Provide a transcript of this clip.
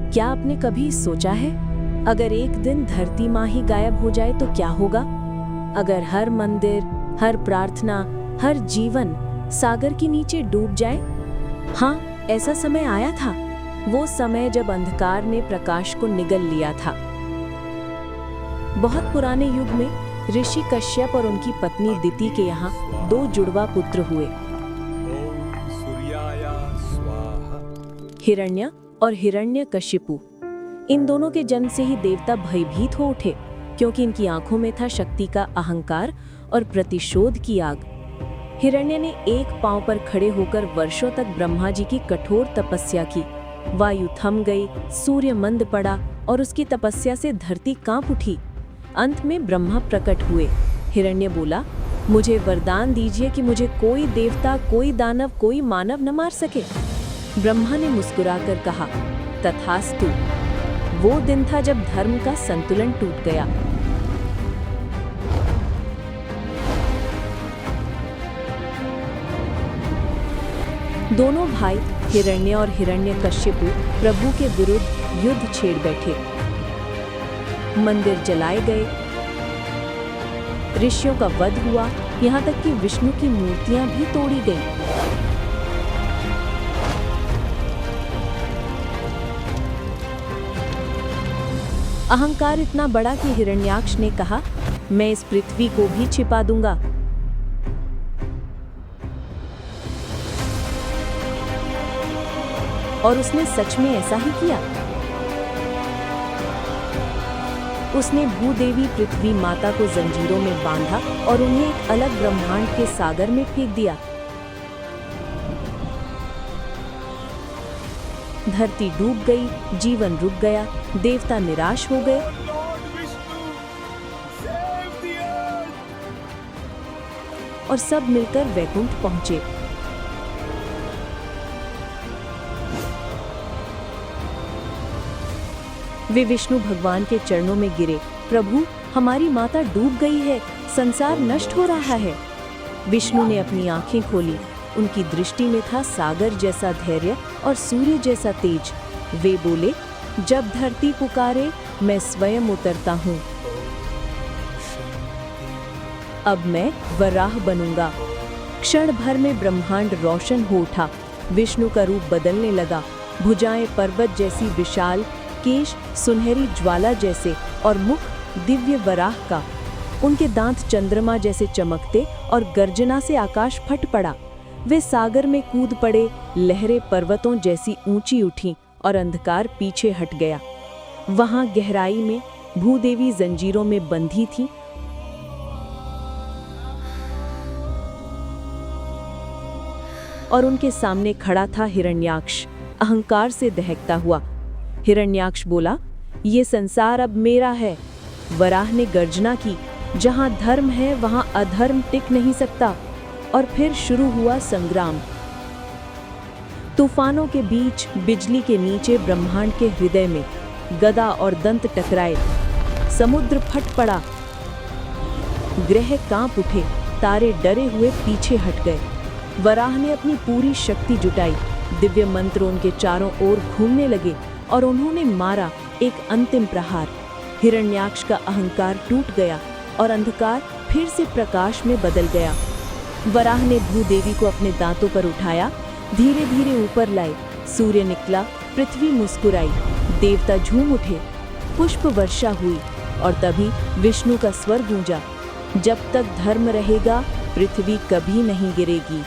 क्या आपने कभी सोचा है, अगर एक दिन धरती माँ ही गायब हो जाए तो क्या होगा? अगर हर मंदिर, हर प्रार्थना, हर जीवन सागर के नीचे डूब जाए? हाँ, ऐसा समय आया था। वो समय जब अंधकार ने प्रकाश को निगल लिया था। बहुत पुराने युग में ऋषि कश्यप और उनकी पत्नी दिति के यहाँ 2 जुड़वा पुत्र हुए, हिरण्य और हिरण्यकशिपु। इन दोनों के जन्म से ही देवता भयभीत हो उठे, क्योंकि इनकी आंखों में था शक्ति का अहंकार और प्रतिशोध की आग। हिरण्य ने एक पांव पर खड़े होकर वर्षों तक ब्रह्मा जी की कठोर तपस्या की। वायु थम गई, सूर्य मंद पड़ा और उसकी तपस्या से धरती कांप उठी। अंत में ब्रह्मा प्रकट हुए। हिरण्य बोला, मुझे वरदान दीजिए कि मुझे कोई देवता, कोई दानव, कोई मानव न मार सके। ब्रह्मा ने मुस्कुराकर कहा, तथास्तु। वो दिन था जब धर्म का संतुलन टूट गया। दोनों भाई हिरण्य और हिरण्यकशिपु प्रभु के विरुद्ध युद्ध छेड़ बैठे। मंदिर जलाए गए, ऋषियों का वध हुआ, यहाँ तक कि विष्णु की मूर्तियां भी तोड़ी गईं। अहंकार इतना बड़ा कि हिरण्याक्ष ने कहा, मैं इस पृथ्वी को भी छिपा दूंगा। और उसने सच में ऐसा ही किया। उसने भूदेवी पृथ्वी माता को जंजीरों में बांधा और उन्हें एक अलग ब्रह्मांड के सागर में फेंक दिया। धरती डूब गई, जीवन रुक गया, देवता निराश हो गए। और सब मिलकर वैकुंठ पहुंचे। वे विष्णु भगवान के चरणों में गिरे, प्रभु, हमारी माता डूब गई है, संसार नष्ट हो रहा है। विष्णु ने अपनी आंखें खोली। उनकी दृष्टि में था सागर जैसा धैर्य और सूर्य जैसा तेज। वे बोले, जब धरती पुकारे, मैं स्वयं उतरता हूँ। अब मैं वराह बनूंगा। क्षण भर में ब्रह्मांड रोशन हो उठा। विष्णु का रूप बदलने लगा। भुजाएं पर्वत जैसी विशाल, केश सुनहरी ज्वाला जैसे और मुख दिव्य वराह का। उनके दांत चंद्रमा जैसे चमकते और गर्जना से आकाश फट पड़ा। वे सागर में कूद पड़े, लहरें पर्वतों जैसी ऊंची उठीं और अंधकार पीछे हट गया। वहां गहराई में भूदेवी जंजीरों में बंधी थी और उनके सामने खड़ा था हिरण्याक्ष, अहंकार से दहकता हुआ। हिरण्याक्ष बोला, ये संसार अब मेरा है। वराह ने गर्जना की, जहां धर्म है वहां अधर्म टिक नहीं सकता। और फिर शुरू हुआ संग्राम। तूफानों के बीच, बिजली के नीचे, ब्रह्मांड के हृदय में गदा और दंत टकराए। समुद्र फट पड़ा, ग्रह कांप उठे, तारे डरे हुए पीछे हट गए। वराह ने अपनी पूरी शक्ति जुटाई। दिव्य मंत्र उनके चारों ओर घूमने लगे और उन्होंने मारा एक अंतिम प्रहार। हिरण्याक्ष का अहंकार टूट गया और अंधकार फिर से प्रकाश में बदल गया। वराह ने भूदेवी को अपने दांतों पर उठाया, धीरे धीरे ऊपर लाए। सूर्य निकला, पृथ्वी मुस्कुराई, देवता झूम उठे, पुष्प वर्षा हुई और तभी विष्णु का स्वर गूंजा, जब तक धर्म रहेगा पृथ्वी कभी नहीं गिरेगी।